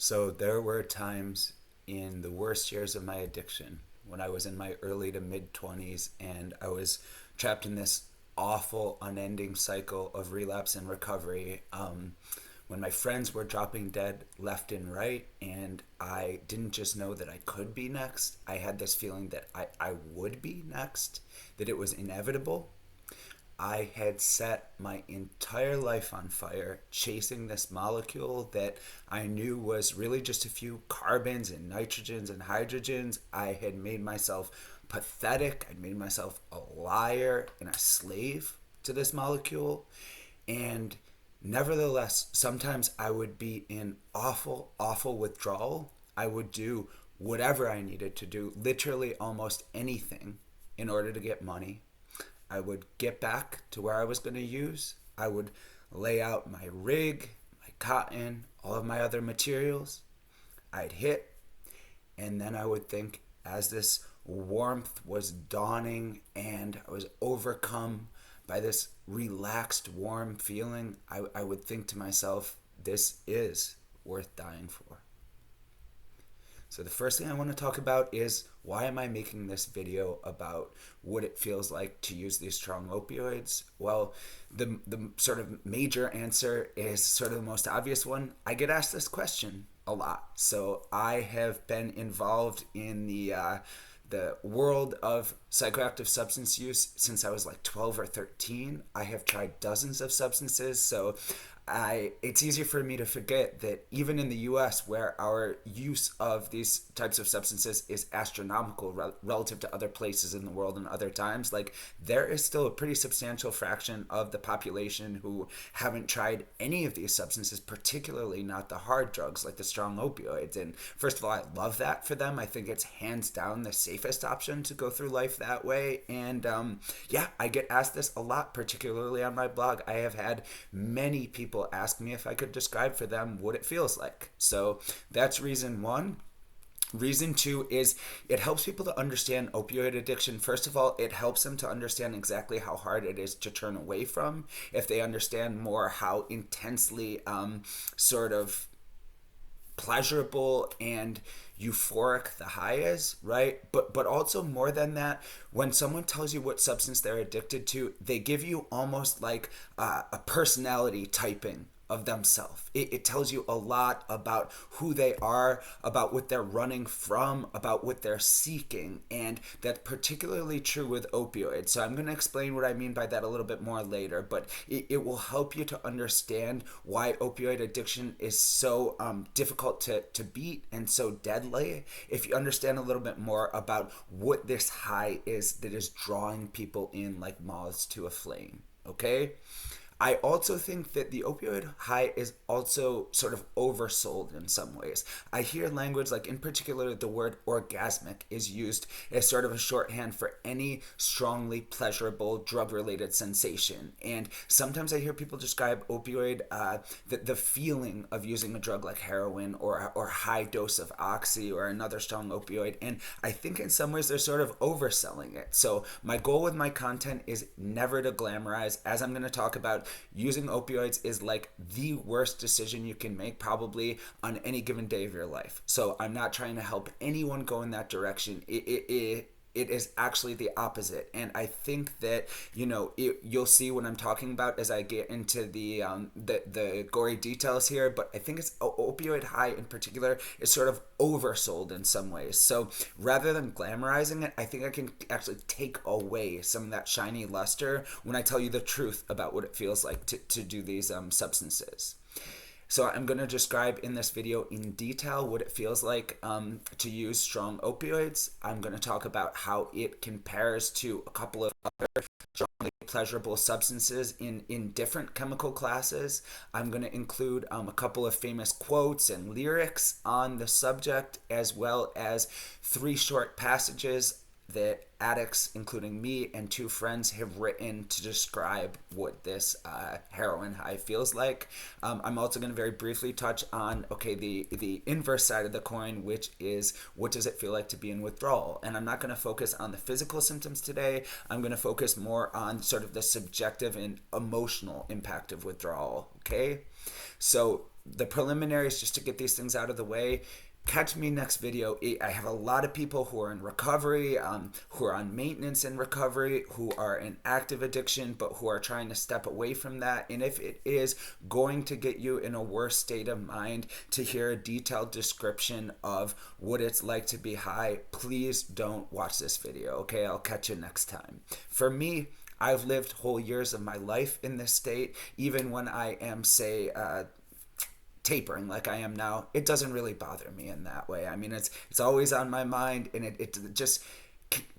So there were times in the worst years of my addiction when I was in my early to mid-20s and I was trapped in this awful, unending cycle of relapse and recovery. When my friends were dropping dead left and right, and I didn't just know that I could be next, I had this feeling that I would be next, that it was inevitable. I had set my entire life on fire chasing this molecule that I knew was really just a few carbons and nitrogens and hydrogens. I had made myself pathetic. I'd made myself a liar and a slave to this molecule. And nevertheless, sometimes I would be in awful, awful withdrawal. I would do whatever I needed to do, literally almost anything, in order to get money. I would get back to where I was going to use. I would lay out my rig, my cotton, all of my other materials. I'd hit, and then I would think, as this warmth was dawning and I was overcome by this relaxed, warm feeling, I would think to myself, this is worth dying for. So the first thing I want to talk about is, why am I making this video about what it feels like to use these strong opioids? Well, the sort of major answer is sort of the most obvious one. I get asked this question a lot. So I have been involved in the world of psychoactive substance use since I was like 12 or 13. I have tried dozens of substances, so it's easier for me to forget that even in the US, where our use of these types of substances is astronomical relative to other places in the world and other times, like, there is still a pretty substantial fraction of the population who haven't tried any of these substances, particularly not the hard drugs like the strong opioids. And first of all, I love that for them. I think it's hands down the safest option to go through life that way. And yeah, I get asked this a lot, particularly on my blog. I have had many people ask me if I could describe for them what it feels like. So that's reason one. Reason two is, it helps people to understand opioid addiction. First of all, it helps them to understand exactly how hard it is to turn away from. If they understand more how intensely sort of pleasurable and euphoric the high is, right? But also, more than that, when someone tells you what substance they're addicted to, they give you almost like a personality typing of themselves. It tells you a lot about who they are, about what they're running from, about what they're seeking, and that's particularly true with opioids. So I'm going to explain what I mean by that a little bit more later, but it will help you to understand why opioid addiction is so difficult to beat and so deadly if you understand a little bit more about what this high is that is drawing people in like moths to a flame, okay? I also think that the opioid high is also sort of oversold in some ways. I hear language like, in particular, the word orgasmic is used as sort of a shorthand for any strongly pleasurable drug-related sensation. And sometimes I hear people describe opioid, the feeling of using a drug like heroin or high dose of oxy or another strong opioid. And I think in some ways they're sort of overselling it. So my goal with my content is never to glamorize. As I'm going to talk about, using opioids is like the worst decision you can make probably on any given day of your life. So I'm not trying to help anyone go in that direction. It is actually the opposite. And I think that, you'll see what I'm talking about as I get into the gory details here, but I think it's opioid high in particular is sort of oversold in some ways. So rather than glamorizing it, I think I can actually take away some of that shiny luster when I tell you the truth about what it feels like to do these substances. So I'm going to describe in this video in detail what it feels like to use strong opioids. I'm going to talk about how it compares to a couple of other strongly pleasurable substances in different chemical classes. I'm going to include a couple of famous quotes and lyrics on the subject, as well as 3 short passages that addicts, including me and 2 friends, have written to describe what this heroin high feels like. I'm also going to very briefly touch on, the inverse side of the coin, which is, what does it feel like to be in withdrawal? And I'm not going to focus on the physical symptoms today. I'm going to focus more on sort of the subjective and emotional impact of withdrawal, okay? So the preliminaries, just to get these things out of the way. Catch me next video. I have a lot of people who are in recovery, who are on maintenance in recovery, who are in active addiction, but who are trying to step away from that. And if it is going to get you in a worse state of mind to hear a detailed description of what it's like to be high, please don't watch this video, okay? I'll catch you next time. For me, I've lived whole years of my life in this state. Even when I am, say, tapering like I am now, it doesn't really bother me in that way. I mean, it's always on my mind, and it just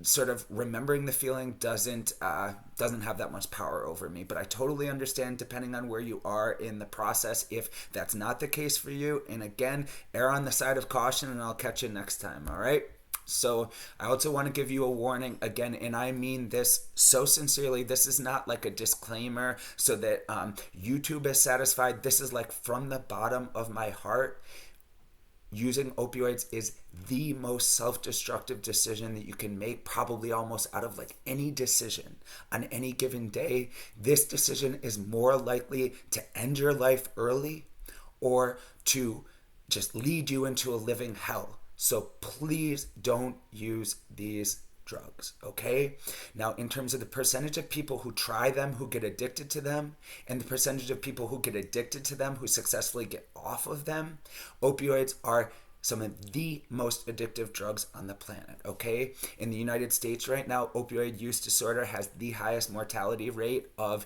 sort of remembering the feeling doesn't have that much power over me. But I totally understand, depending on where you are in the process, if that's not the case for you. And again, err on the side of caution, and I'll catch you next time. All right. So I also want to give you a warning again, and I mean this so sincerely. This is not like a disclaimer so that YouTube is satisfied. This is like from the bottom of my heart. Using opioids is the most self-destructive decision that you can make, probably almost out of like any decision on any given day. This decision is more likely to end your life early or to just lead you into a living hell. So please don't use these drugs, okay? Now, in terms of the percentage of people who try them, who get addicted to them, and the percentage of people who get addicted to them, who successfully get off of them, opioids are some of the most addictive drugs on the planet, okay? In the United States right now, opioid use disorder has the highest mortality rate of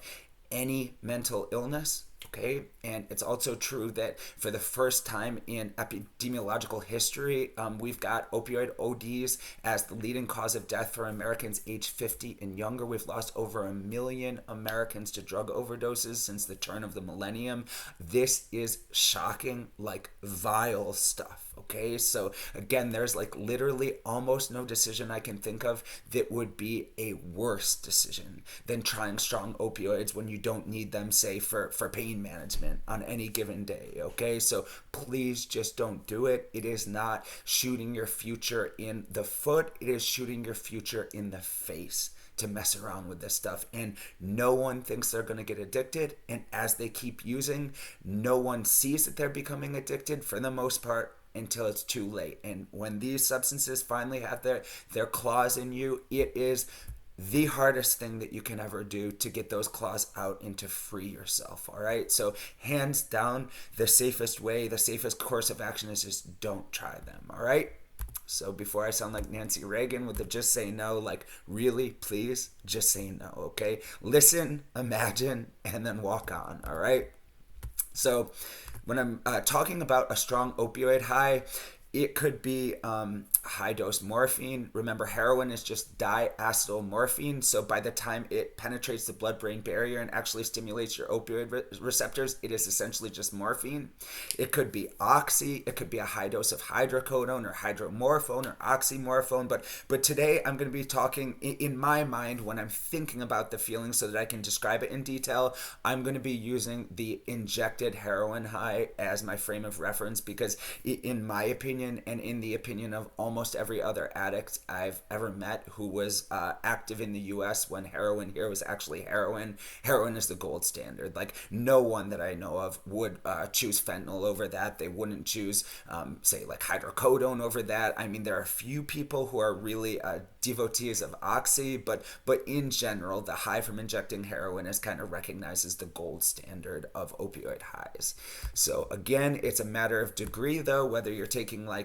any mental illness. Okay, and it's also true that for the first time in epidemiological history, we've got opioid ODs as the leading cause of death for Americans age 50 and younger. We've lost over 1 million Americans to drug overdoses since the turn of the millennium. This is shocking, like vile stuff. Okay, so again, there's like literally almost no decision I can think of that would be a worse decision than trying strong opioids when you don't need them, say, for pain management on any given day. Okay, so please just don't do it. It is not shooting your future in the foot, it is shooting your future in the face to mess around with this stuff. And no one thinks they're going to get addicted, and as they keep using, no one sees that they're becoming addicted for the most part until it's too late. And when these substances finally have their claws in you, it is the hardest thing that you can ever do to get those claws out and to free yourself. All right, so hands down, the safest way, the safest course of action is just don't try them. All right, so before I sound like Nancy Reagan with the just say no, like really, please just say no. Okay, listen, imagine, and then walk on. All right, so when I'm talking about a strong opioid high, it could be high dose morphine. Remember, heroin is just diacetylmorphine. So by the time it penetrates the blood-brain barrier and actually stimulates your opioid receptors, it is essentially just morphine. It could be oxy. It could be a high dose of hydrocodone or hydromorphone or oxymorphone. But today I'm going to be talking, in my mind, when I'm thinking about the feeling so that I can describe it in detail, I'm going to be using the injected heroin high as my frame of reference because in my opinion, and in the opinion of almost every other addict I've ever met who was active in the US when heroin here was actually heroin is the gold standard. Like no one that I know of would choose fentanyl over that. They wouldn't choose say like hydrocodone over that. I mean, there are a few people who are really devotees of oxy, but in general, the high from injecting heroin is kind of recognized as the gold standard of opioid highs. So again, it's a matter of degree though, whether you're taking like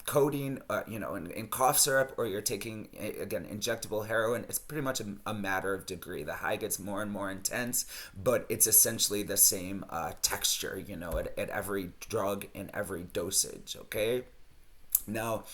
codeine, in cough syrup, or you're taking, again, injectable heroin. It's pretty much a matter of degree. The high gets more and more intense, but it's essentially the same texture, at every drug and every dosage, okay? Now,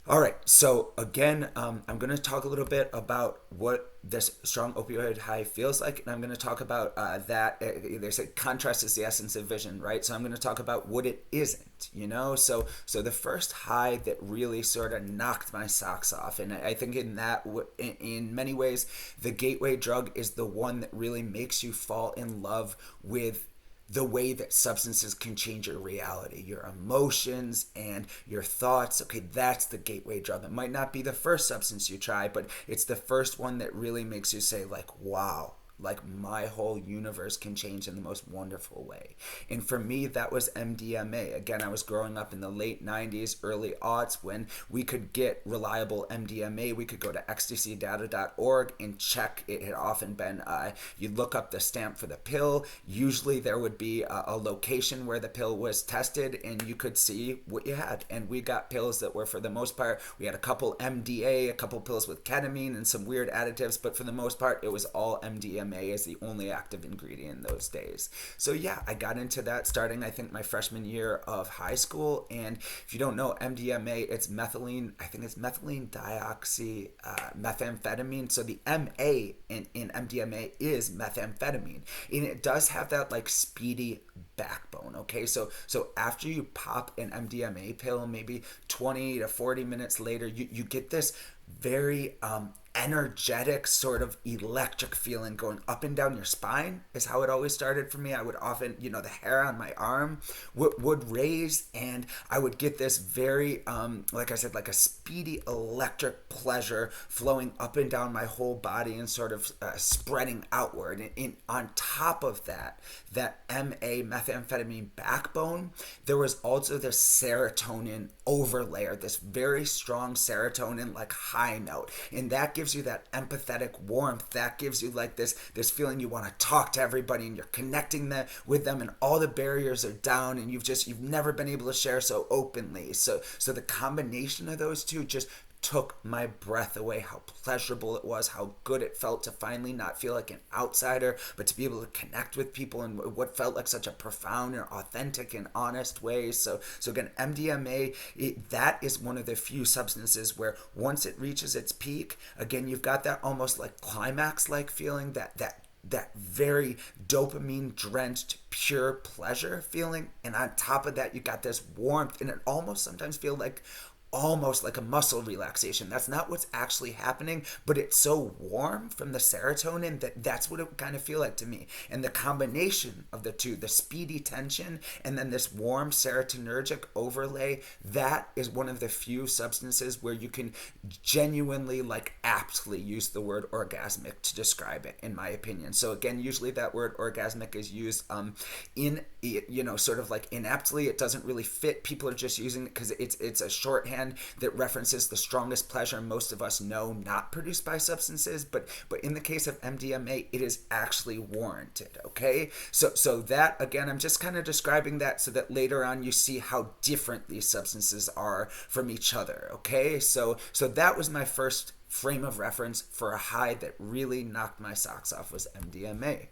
all right, so again, I'm going to talk a little bit about what this strong opioid high feels like, and I'm going to talk about that. They say contrast is the essence of vision, right? So I'm going to talk about what it isn't, So the first high that really sort of knocked my socks off, and I think in many ways, the gateway drug is the one that really makes you fall in love with the way that substances can change your reality, your emotions and your thoughts. Okay, that's the gateway drug. It might not be the first substance you try, but it's the first one that really makes you say like, wow, like my whole universe can change in the most wonderful way. And for me, that was MDMA. Again, I was growing up in the late 90s, early aughts, when we could get reliable MDMA. We could go to ecstasydata.org and check. It had often been, you'd look up the stamp for the pill. Usually there would be a location where the pill was tested, and you could see what you had. And we got pills that were, for the most part, we had a couple MDA, a couple pills with ketamine and some weird additives, but for the most part, it was all MDMA as the only active ingredient in those days. So yeah, I got into that starting, I think, my freshman year of high school. And if you don't know, MDMA, it's methylene, I think it's methylene dioxy methamphetamine. So the MA in MDMA is methamphetamine, and it does have that like speedy backbone. Okay, so after you pop an MDMA pill, maybe 20 to 40 minutes later, you get this very energetic, sort of electric feeling going up and down your spine, is how it always started for me. I would often, the hair on my arm would raise, and I would get this very, like I said, like a speedy electric pleasure flowing up and down my whole body and sort of spreading outward. And on top of that MA methamphetamine backbone, there was also this serotonin overlayer, this very strong serotonin like high note, and that gives you that empathetic warmth. That gives you like this feeling you want to talk to everybody, and you're connecting with them, and all the barriers are down, and you've never been able to share so openly. So the combination of those two just took my breath away. How pleasurable it was, how good it felt to finally not feel like an outsider, but to be able to connect with people in what felt like such a profound and authentic and honest way. So again, MDMA, that is one of the few substances where once it reaches its peak, again, you've got that almost like climax-like feeling, that very dopamine drenched pure pleasure feeling, and on top of that you got this warmth, and it almost sometimes feels like almost like a muscle relaxation. That's not what's actually happening, but it's so warm from the serotonin that's what it would kind of feel like to me. And the combination of the two, the speedy tension and then this warm serotonergic overlay, that is one of the few substances where you can genuinely, like, aptly use the word orgasmic to describe it, in my opinion. So again, usually that word orgasmic is used sort of like inaptly. It doesn't really fit. People are just using it because it's a shorthand that references the strongest pleasure most of us know not produced by substances, but in the case of MDMA, it is actually warranted. Okay, so that, again, I'm just kind of describing that so that later on you see how different these substances are from each other. Okay, so that was my first frame of reference for a high that really knocked my socks off, was MDMA.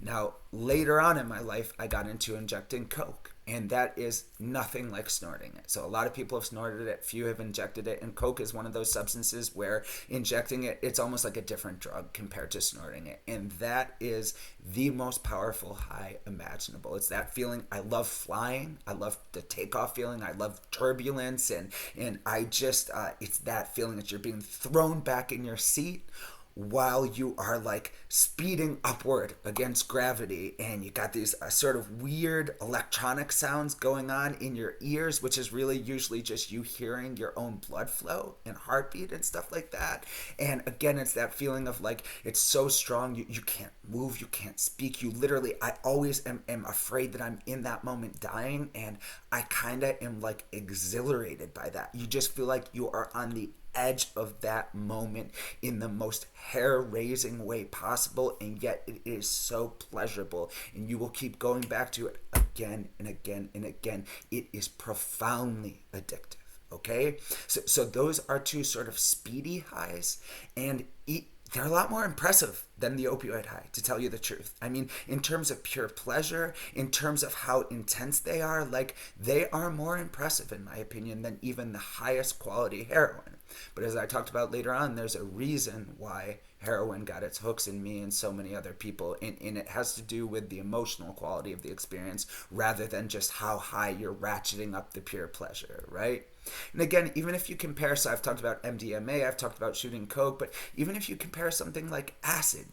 Now, later on in my life, I got into injecting coke, and that is nothing like snorting it. So a lot of people have snorted it, few have injected it, and coke is one of those substances where injecting it, it's almost like a different drug compared to snorting it, and that is the most powerful high imaginable. It's that feeling. I love flying, I love the takeoff feeling, I love turbulence, and I just, it's that feeling that you're being thrown back in your seat while you are like speeding upward against gravity, and you got these sort of weird electronic sounds going on in your ears, which is really usually just you hearing your own blood flow and heartbeat and stuff like that. And again, it's that feeling of like, it's so strong, you can't move, you can't speak, you literally, I always am afraid that I'm in that moment dying, and I kind of am like exhilarated by that. You just feel like you are on the edge of that moment in the most hair-raising way possible, and yet it is so pleasurable, and you will keep going back to it again and again and again. It is profoundly addictive. Okay, so those are two sort of speedy highs, and they're a lot more impressive than the opioid high, to tell you the truth. I mean, in terms of pure pleasure, in terms of how intense they are, like, they are more impressive, in my opinion, than even the highest quality heroin. But as I talked about later on, there's a reason why heroin got its hooks in me and so many other people, and it has to do with the emotional quality of the experience rather than just how high you're ratcheting up the pure pleasure, right? And again, even if you compare, so I've talked about MDMA, I've talked about shooting coke, but even if you compare something like acid,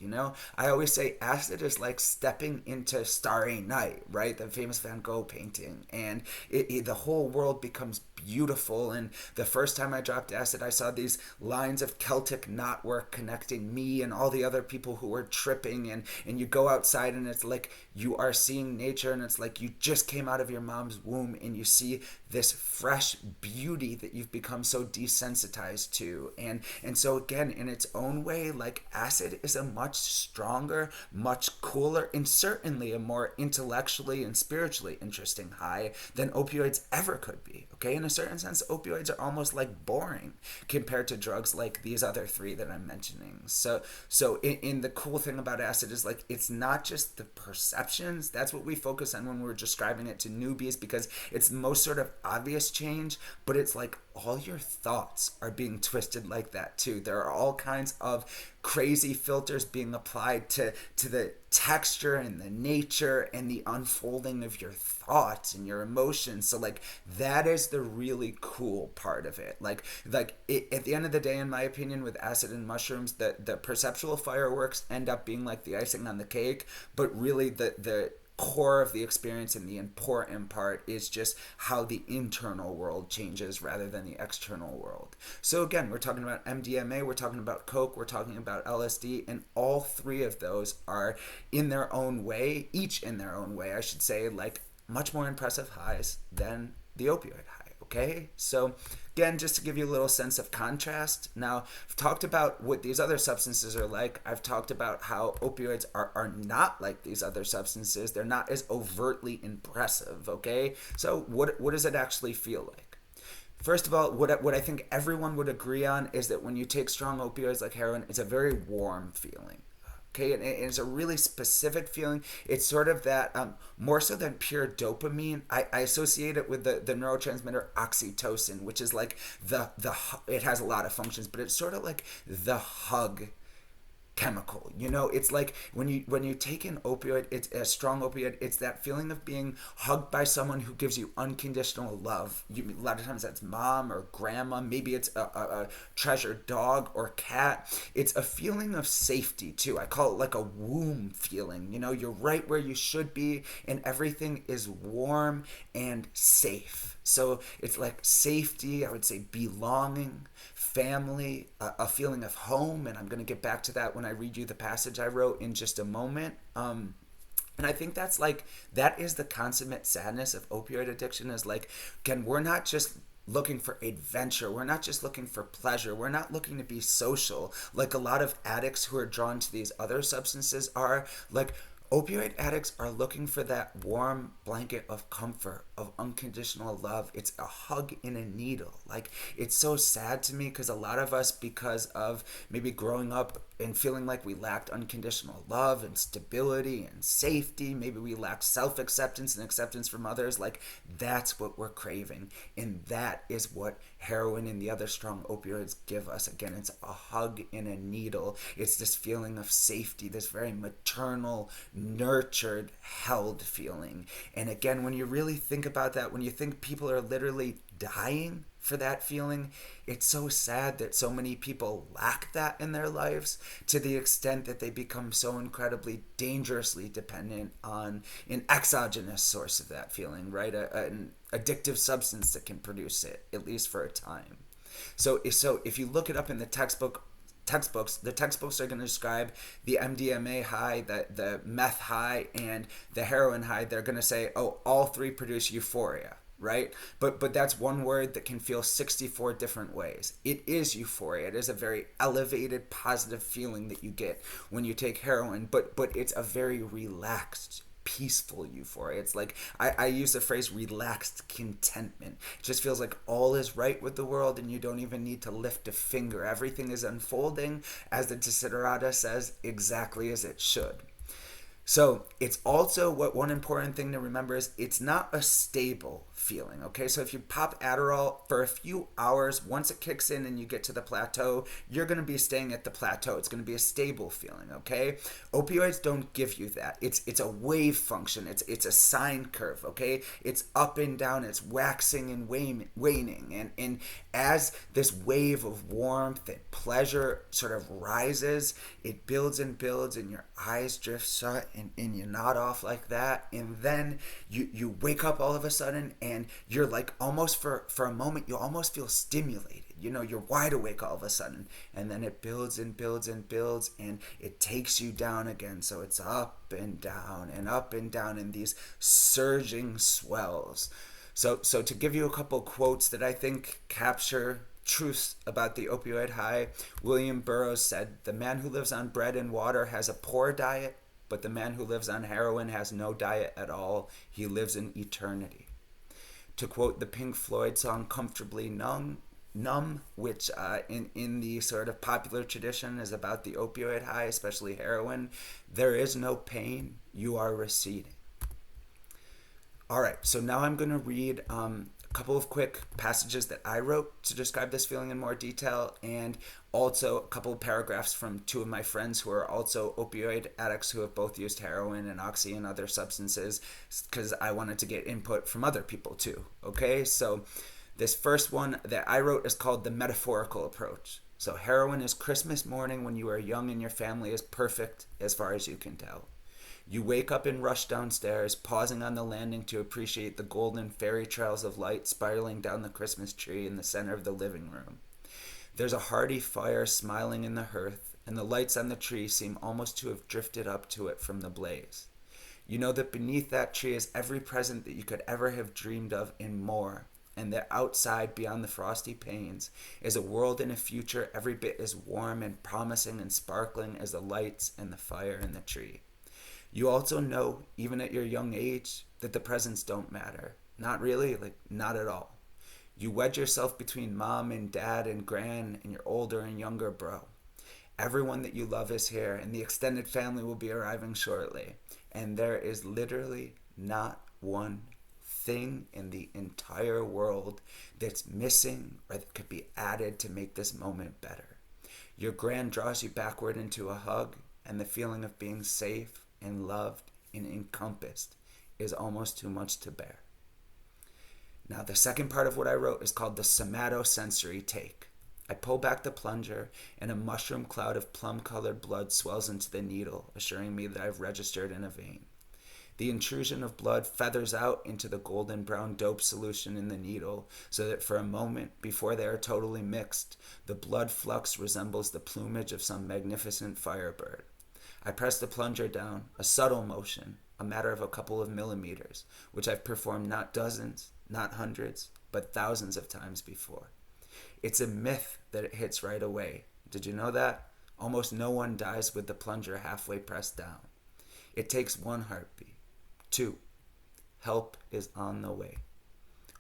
I always say acid is like stepping into Starry Night, right? The famous Van Gogh painting. And the whole world becomes beautiful. And the first time I dropped acid, I saw these lines of Celtic knotwork connecting me and all the other people who were tripping. And you go outside and it's like you are seeing nature, and it's like you just came out of your mom's womb and you see this fresh beauty that you've become so desensitized to. And so again, in its own way, like acid is a much stronger, much cooler, and certainly a more intellectually and spiritually interesting high than opioids ever could be. Okay, in a certain sense, opioids are almost like boring compared to drugs like these other three that I'm mentioning. So in the cool thing about acid is like it's not just the perceptions. That's what we focus on when we're describing it to newbies, because it's the most sort of obvious change, but it's like all your thoughts are being twisted like that too. There are all kinds of crazy filters being applied to the texture and the nature and the unfolding of your thoughts and your emotions. So like that is the really cool part of it. At the end of the day, in my opinion, with acid and mushrooms, the perceptual fireworks end up being like the icing on the cake, but really the core of the experience and the important part is just how the internal world changes rather than the external world. So again, we're talking about MDMA, we're talking about coke, we're talking about LSD, and all three of those are in their own way, each in their own way, I should say, like much more impressive highs than the opioid high. Okay, so again, just to give you a little sense of contrast. Now, I've talked about what these other substances are like. I've talked about how opioids are not like these other substances. They're not as overtly impressive, okay? So what does it actually feel like? First of all, what I think everyone would agree on is that when you take strong opioids like heroin, it's a very warm feeling. Okay, and it's a really specific feeling. It's sort of that, more so than pure dopamine, I associate it with the neurotransmitter oxytocin, which is like it has a lot of functions, but it's sort of like the hug chemical. It's like when you take an opioid, it's a strong opioid, it's that feeling of being hugged by someone who gives you unconditional love. A lot of times that's mom or grandma, maybe it's a treasured dog or cat. It's a feeling of safety too. I call it like a womb feeling. You're right where you should be and everything is warm and safe. So it's like safety, I would say belonging, family, a feeling of home, and I'm going to get back to that when I read you the passage I wrote in just a moment. And I think that is the consummate sadness of opioid addiction, is like, again, we're not just looking for adventure. We're not just looking for pleasure. We're not looking to be social like a lot of addicts who are drawn to these other substances are. Like, opioid addicts are looking for that warm blanket of comfort, of unconditional love. It's a hug in a needle. Like, it's so sad to me because a lot of us, because of maybe growing up and feeling like we lacked unconditional love and stability and safety, maybe we lacked self-acceptance and acceptance from others, like that's what we're craving. And that is what heroin and the other strong opioids give us. Again, it's a hug in a needle. It's this feeling of safety, this very maternal, nurtured, held feeling. And again, when you really think about that, when you think people are literally dying for that feeling, it's so sad that so many people lack that in their lives, to the extent that they become so incredibly dangerously dependent on an exogenous source of that feeling, right? An addictive substance that can produce it, at least for a time. So if you look it up in the textbooks, the textbooks are going to describe the MDMA high, the meth high, and the heroin high. They're going to say, oh, all three produce euphoria, right? But that's one word that can feel 64 different ways. It is euphoria. It is a very elevated, positive feeling that you get when you take heroin, but it's a very relaxed, peaceful euphoria. It's like, I use the phrase relaxed contentment. It just feels like all is right with the world and you don't even need to lift a finger. Everything is unfolding, as the Desiderata says, exactly as it should. So it's also what one important thing to remember is it's not a stable feeling. Okay, so if you pop Adderall for a few hours, once it kicks in and you get to the plateau, you're going to be staying at the plateau. It's going to be a stable feeling. Okay, opioids don't give you that. It's a wave function. It's a sine curve. Okay, it's up and down. It's waxing and waning. And as this wave of warmth and pleasure sort of rises, it builds and builds, and your eyes drift shut, and you nod off like that, and then you wake up all of a sudden, and you're like almost for a moment you almost feel stimulated. You're wide awake all of a sudden, and then it builds and builds and builds, and it takes you down again. So it's up and down and up and down in these surging swells. So to give you a couple quotes that I think capture truths about the opioid high, William Burroughs said, "The man who lives on bread and water has a poor diet, but the man who lives on heroin has no diet at all. He lives in eternity." To quote the Pink Floyd song "Comfortably Numb," which in the sort of popular tradition is about the opioid high, especially heroin, "There is no pain, you are receding." All right, so now I'm going to read a couple of quick passages that I wrote to describe this feeling in more detail, and also a couple of paragraphs from two of my friends who are also opioid addicts who have both used heroin and oxy and other substances, because I wanted to get input from other people too. Okay, so this first one that I wrote is called "The Metaphorical Approach." So heroin is Christmas morning when you are young and your family is perfect as far as you can tell. You wake up and rush downstairs, pausing on the landing to appreciate the golden fairy trails of light spiraling down the Christmas tree in the center of the living room. There's a hearty fire smiling in the hearth, and the lights on the tree seem almost to have drifted up to it from the blaze. You know that beneath that tree is every present that you could ever have dreamed of and more, and that outside, beyond the frosty panes, is a world and a future every bit as warm and promising and sparkling as the lights and the fire in the tree. You also know, even at your young age, that the presents don't matter. Not really, not at all. You wedge yourself between mom and dad and gran and your older and younger bro. Everyone that you love is here, and the extended family will be arriving shortly. And there is literally not one thing in the entire world that's missing or that could be added to make this moment better. Your gran draws you backward into a hug, and the feeling of being safe and loved and encompassed is almost too much to bear. Now, the second part of what I wrote is called the somatosensory take. I pull back the plunger, and a mushroom cloud of plum-colored blood swells into the needle, assuring me that I've registered in a vein. The intrusion of blood feathers out into the golden brown dope solution in the needle, so that for a moment, before they are totally mixed, the blood flux resembles the plumage of some magnificent firebird. I press the plunger down, a subtle motion, a matter of a couple of millimeters, which I've performed not dozens, not hundreds, but thousands of times before. It's a myth that it hits right away. Did you know that? Almost no one dies with the plunger halfway pressed down. It takes one heartbeat. 2. Help is on the way.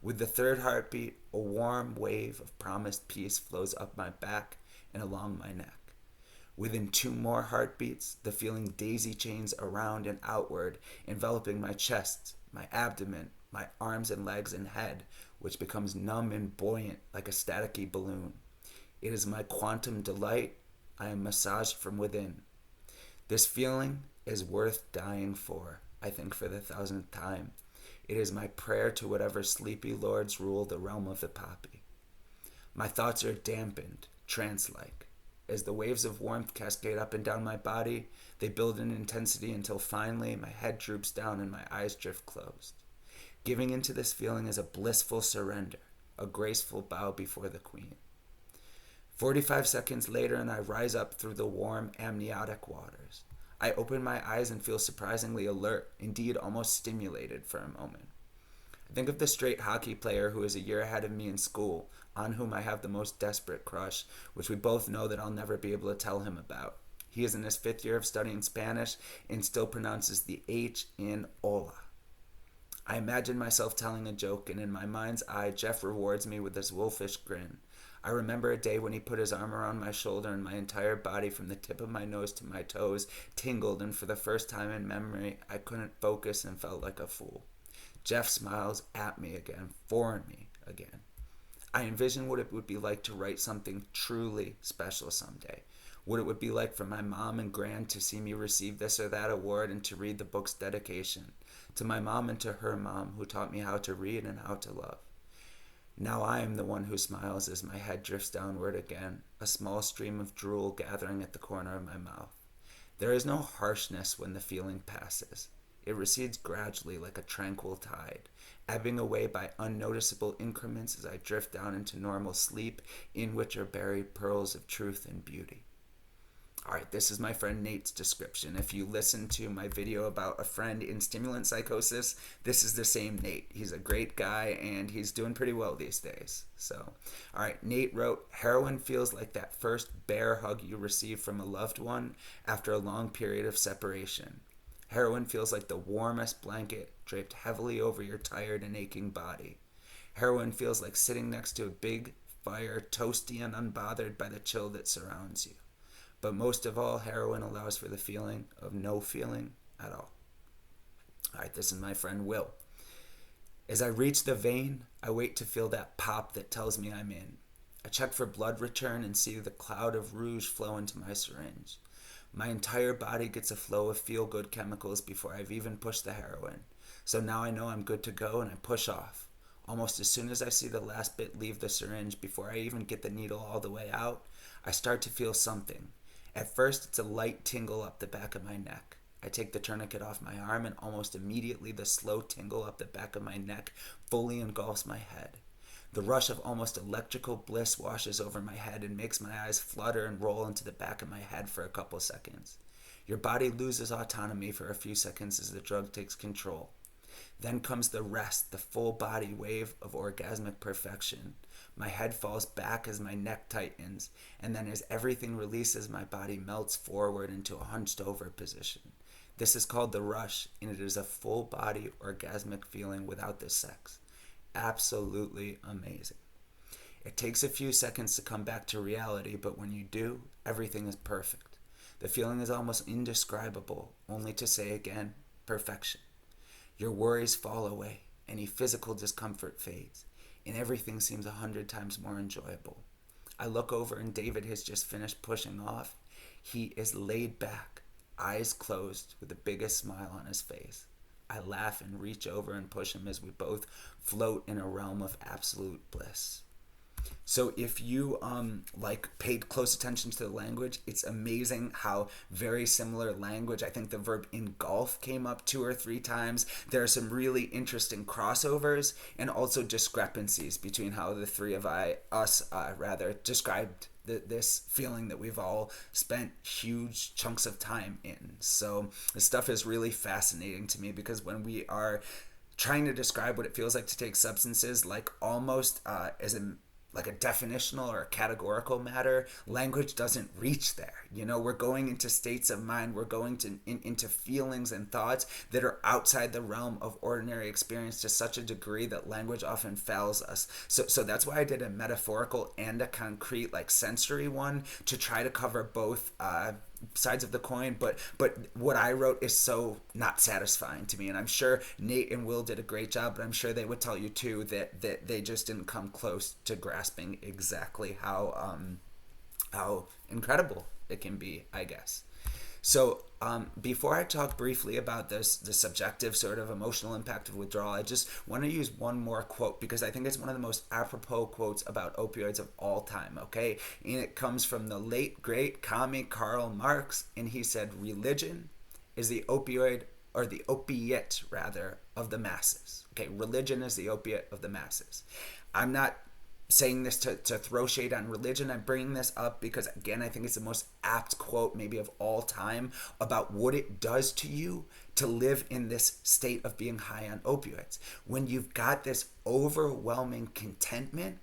With the third heartbeat, a warm wave of promised peace flows up my back and along my neck. Within 2 more heartbeats, the feeling daisy chains around and outward, enveloping my chest, my abdomen, my arms and legs and head, which becomes numb and buoyant like a staticky balloon. It is my quantum delight. I am massaged from within. This feeling is worth dying for, I think for the 1000th time. It is my prayer to whatever sleepy lords rule the realm of the poppy. My thoughts are dampened, trance-like. As the waves of warmth cascade up and down my body, they build in intensity until finally my head droops down and my eyes drift closed. Giving into this feeling is a blissful surrender, a graceful bow before the queen. 45 seconds later, and I rise up through the warm amniotic waters. I open my eyes and feel surprisingly alert, indeed almost stimulated for a moment. I think of the straight hockey player who is a year ahead of me in school, on whom I have the most desperate crush, which we both know that I'll never be able to tell him about. He is in his 5th year of studying Spanish and still pronounces the H in hola. I imagine myself telling a joke, and in my mind's eye, Jeff rewards me with this wolfish grin. I remember a day when he put his arm around my shoulder and my entire body from the tip of my nose to my toes tingled, and for the first time in memory, I couldn't focus and felt like a fool. Jeff smiles at me again, for me again. I envision what it would be like to write something truly special someday. What it would be like for my mom and grand to see me receive this or that award and to read the book's dedication. To my mom and to her mom, who taught me how to read and how to love. Now I am the one who smiles as my head drifts downward again, a small stream of drool gathering at the corner of my mouth. There is no harshness when the feeling passes. It recedes gradually like a tranquil tide, ebbing away by unnoticeable increments as I drift down into normal sleep, in which are buried pearls of truth and beauty. All right, this is my friend Nate's description. If you listen to my video about a friend in stimulant psychosis, this is the same Nate. He's a great guy, and he's doing pretty well these days. So, all right, Nate wrote, "Her0in feels like that first bear hug you receive from a loved one after a long period of separation. Her0in feels like the warmest blanket draped heavily over your tired and aching body. Her0in feels like sitting next to a big fire, toasty and unbothered by the chill that surrounds you. But most of all, Her0in allows for the feeling of no feeling at all." All right, this is my friend Will. "As I reach the vein, I wait to feel that pop that tells me I'm in. I check for blood return and see the cloud of rouge flow into my syringe. My entire body gets a flow of feel-good chemicals before I've even pushed the Her0in. So now I know I'm good to go, and I push off. Almost as soon as I see the last bit leave the syringe, before I even get the needle all the way out, I start to feel something. At first, it's a light tingle up the back of my neck. I take the tourniquet off my arm, and almost immediately the slow tingle up the back of my neck fully engulfs my head. The rush of almost electrical bliss washes over my head and makes my eyes flutter and roll into the back of my head for a couple seconds. Your body loses autonomy for a few seconds as the drug takes control. Then comes the rest, the full body wave of orgasmic perfection. My head falls back as my neck tightens, and then as everything releases, my body melts forward into a hunched over position. This is called the rush, and it is a full body orgasmic feeling without the sex. Absolutely amazing. It takes a few seconds to come back to reality, but when you do, everything is perfect. The feeling is almost indescribable, only to say again, perfection. Your worries fall away, any physical discomfort fades, and everything seems 100 times more enjoyable. I look over and David has just finished pushing off. He is laid back, eyes closed, with the biggest smile on his face. I laugh and reach over and push him as we both float in a realm of absolute bliss. So if you paid close attention to the language, it's amazing how very similar language. I think the verb engulf came up 2 or 3 times. There are some really interesting crossovers and also discrepancies between how the three of us described this feeling that we've all spent huge chunks of time in. So this stuff is really fascinating to me, because when we are trying to describe what it feels like to take substances, like almost as in like a definitional or a categorical matter, language doesn't reach there. You know, we're going into states of mind, we're going to into feelings and thoughts that are outside the realm of ordinary experience to such a degree that language often fails us. So that's why I did a metaphorical and a concrete, like sensory one, to try to cover both sides of the coin, but what I wrote is so not satisfying to me, and I'm sure Nate and Will did a great job, but I'm sure they would tell you too that they just didn't come close to grasping exactly how incredible it can be, I guess. So before I talk briefly about the subjective sort of emotional impact of withdrawal, I just want to use one more quote, because I think it's one of the most apropos quotes about opioids of all time, okay? And it comes from the late, great commie Karl Marx, and he said, "Religion is the opioid, or the opiate, rather, of the masses." Okay, religion is the opiate of the masses. I'm not saying this to throw shade on religion. I'm bringing this up because, again, I think it's the most apt quote maybe of all time about what it does to you to live in this state of being high on opioids. When you've got this overwhelming contentment,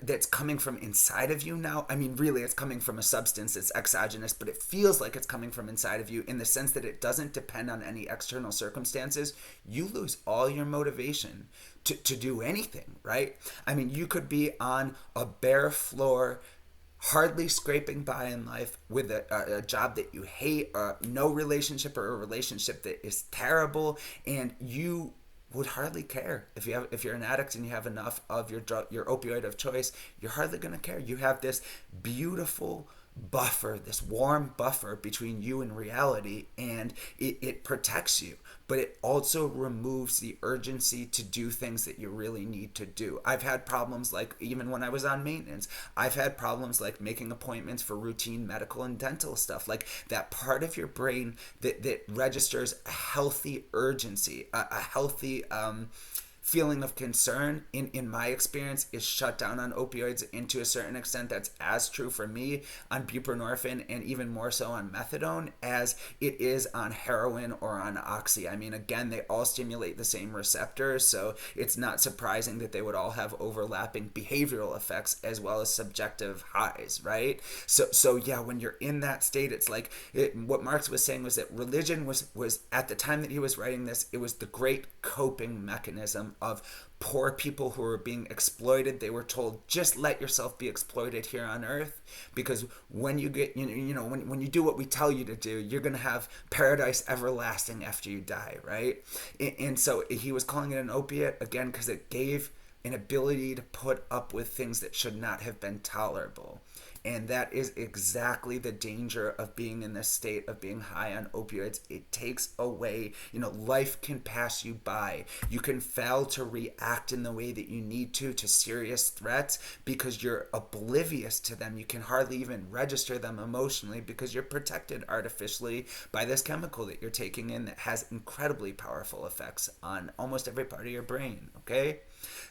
that's coming from inside of you now. I mean, really, it's coming from a substance that's exogenous, but it feels like it's coming from inside of you in the sense that it doesn't depend on any external circumstances. You lose all your motivation to do anything, right? I mean, you could be on a bare floor, hardly scraping by in life with a job that you hate, no relationship, or a relationship that is terrible, and you would hardly care if you're an addict and you have enough of your opioid of choice. You're hardly going to care. You have this beautiful buffer, this warm buffer between you and reality, and it protects you, but it also removes the urgency to do things that you really need to do. I've had problems, like even when I was on maintenance, I've had problems like making appointments for routine medical and dental stuff, like that part of your brain that registers a healthy urgency, a healthy feeling of concern, in my experience, is shut down on opioids. And to a certain extent, that's as true for me on buprenorphine, and even more so on methadone, as it is on heroin or on oxy. I mean, again, they all stimulate the same receptors, so it's not surprising that they would all have overlapping behavioral effects as well as subjective highs, right? So yeah, when you're in that state, it's like what Marx was saying was that religion was at the time that he was writing this, it was the great coping mechanism of poor people who were being exploited. They were told, just let yourself be exploited here on earth, because when you get, when you do what we tell you to do, you're going to have paradise everlasting after you die, right? And so he was calling it an opiate, again, because it gave an ability to put up with things that should not have been tolerable. And that is exactly the danger of being in this state of being high on opioids. It takes away, life can pass you by. You can fail to react in the way that you need to serious threats because you're oblivious to them. You can hardly even register them emotionally because you're protected artificially by this chemical that you're taking in that has incredibly powerful effects on almost every part of your brain, okay?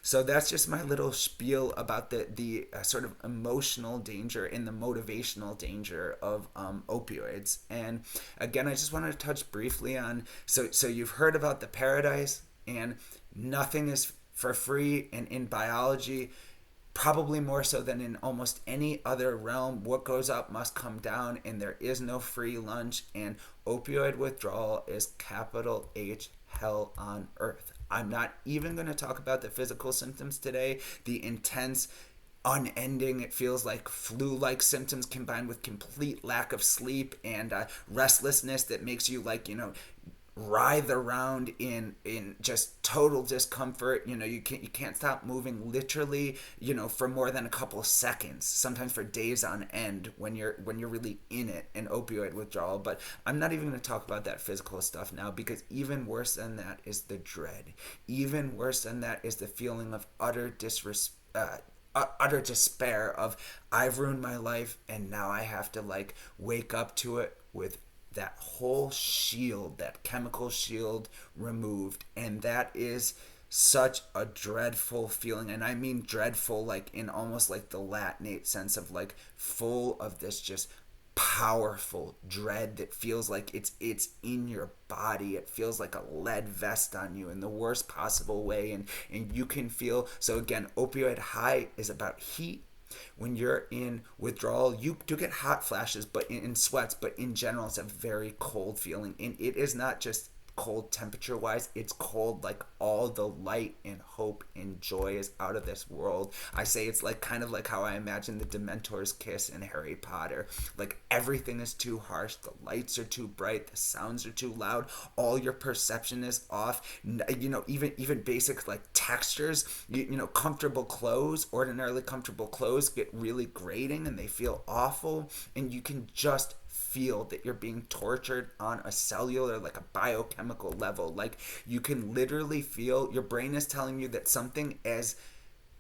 So that's just my little spiel about the sort of emotional danger and the motivational danger of opioids. And again, I just wanted to touch briefly on, so you've heard about the paradise, and nothing is for free, and in biology, probably more so than in almost any other realm, what goes up must come down, and there is no free lunch, and opioid withdrawal is capital H hell on earth. I'm not even going to talk about the physical symptoms today, the intense, unending, it feels like flu-like symptoms combined with complete lack of sleep and restlessness that makes you writhe around in just total discomfort. You can't stop moving literally, for more than a couple of seconds, sometimes for days on end when you're really in it, an opioid withdrawal. But I'm not even going to talk about that physical stuff now, because even worse than that is the dread. Even worse than that is the feeling of utter despair of, I've ruined my life and now I have to wake up to it with that whole shield, that chemical shield, removed. And that is such a dreadful feeling. And I mean dreadful in almost the Latinate sense of full of this just powerful dread that feels like it's in your body. It feels like a lead vest on you in the worst possible way, and you can feel. So again, opioid high is about heat. When you're in withdrawal, you do get hot flashes, but in sweats, but in general, it's a very cold feeling. And it is not just cold temperature wise, it's cold all the light and hope and joy is out of this world. I say it's kind of like how I imagine the Dementor's kiss in Harry Potter. Everything is too harsh, the lights are too bright, the sounds are too loud, all your perception is off. Even basic textures, comfortable clothes, ordinarily comfortable clothes get really grating and they feel awful, and you can just feel that you're being tortured on a cellular, a biochemical level. You can literally feel your brain is telling you that something as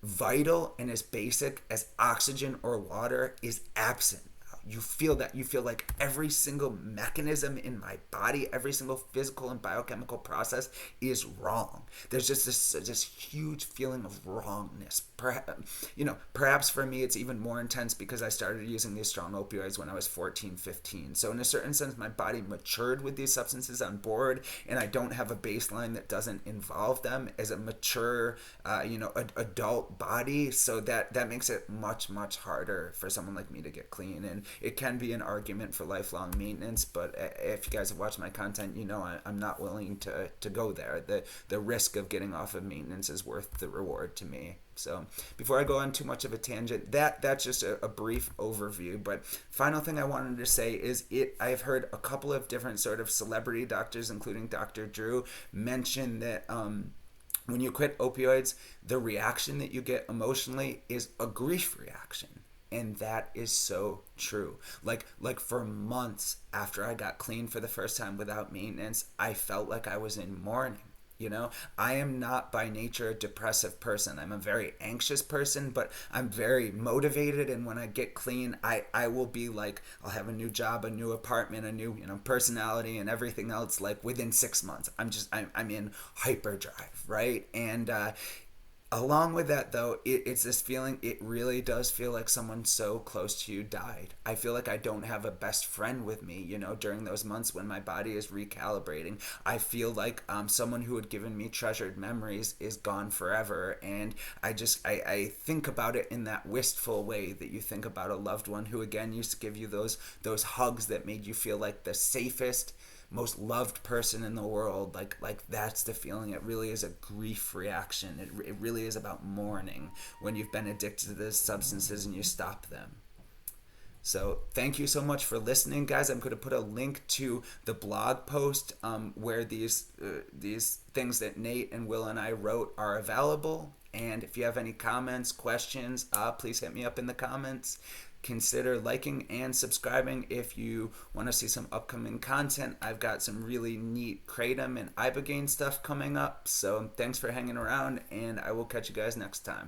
vital and as basic as oxygen or water is absent. you feel that. You feel like every single mechanism in my body, every single physical and biochemical process is wrong. There's just this huge feeling of wrongness. Perhaps for me it's even more intense because I started using these strong opioids when I was 14, 15. So in a certain sense, my body matured with these substances on board, and I don't have a baseline that doesn't involve them as a mature, adult body. So that makes it much, much harder for someone like me to get clean. And it can be an argument for lifelong maintenance, but if you guys have watched my content, I'm not willing to go there. The risk of getting off of maintenance is worth the reward to me. So before I go on too much of a tangent, that's just a brief overview. But final thing I wanted to say is I've heard a couple of different sort of celebrity doctors, including Dr. Drew, mention that when you quit opioids, the reaction that you get emotionally is a grief reaction. And that is so true. Like for months after I got clean for the first time without maintenance, I felt like I was in mourning. I am not by nature a depressive person. I'm a very anxious person, but I'm very motivated. And when I get clean, I will be like, I'll have a new job, a new apartment, a new, personality and everything else, like within 6 months. I'm in hyperdrive, right? And, along with that, though, it's this feeling, it really does feel like someone so close to you died. I feel like I don't have a best friend with me, during those months when my body is recalibrating. I feel like someone who had given me treasured memories is gone forever. And I think about it in that wistful way that you think about a loved one who, again, used to give you those hugs that made you feel like the safest, most loved person in the world. Like that's the feeling. It really is a grief reaction. It really is about mourning when you've been addicted to these substances and you stop them. So thank you so much for listening, guys. I'm going to put a link to the blog post where these things that Nate and Will and I wrote are available. And if you have any comments, questions, please hit me up in the comments. Consider liking and subscribing if you want to see some upcoming content. I've got some really neat kratom and ibogaine stuff coming up. So thanks for hanging around, and I will catch you guys next time.